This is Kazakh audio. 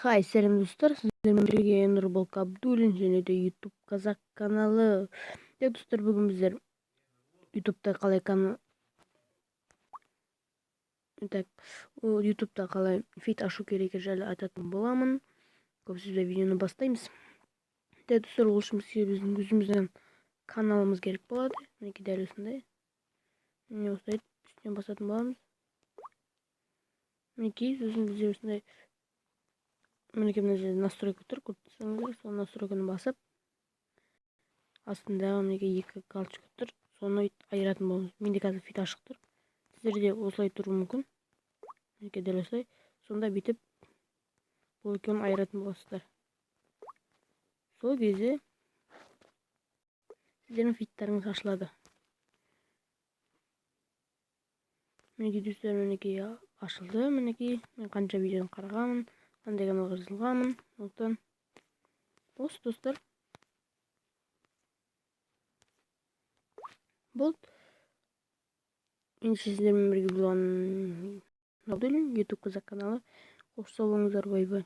Хай, сәлем достар, сіздермен бірге Нұрбол Абдуллин және де YouTube қазақ каналы. Достар, бүгін біздер YouTube'да қалай фит ашу керек жайлы айтатын боламын. Көп сөзбен видеоны бастаймыз. Достар, ол үшін біздің өзіміздің каналымыз керек болады. Мінекей дәл осындай. Міне осылай үстінен басатын боламыз. Мінекей бізде осындай. Мінекей мына жерде настройка тұр, көрсеңіздер, сол настройканы басып, астында мінекей екі галочка тұр, соны айыратын боламыз. Менде қазір фит ашық тұр. Сіздерде осылай тұруы мүмкін. Мінекей дәл осылай. Сонда бүйтіп бұл екеуін айыратын боласыздар. Сол кезде сіздердің фиттарыңыз ашылады. Мінекей достар, мінекей ашылды. Мінекей мен қанша видеоны қарағанмын, қандай каналға жазылғанмын. Сондықтан осы достар. Болды. Мен сіздермен бірге болған Абдуллин, YouTube қазақ каналы. Қош сау болыңыздар, бай-бай.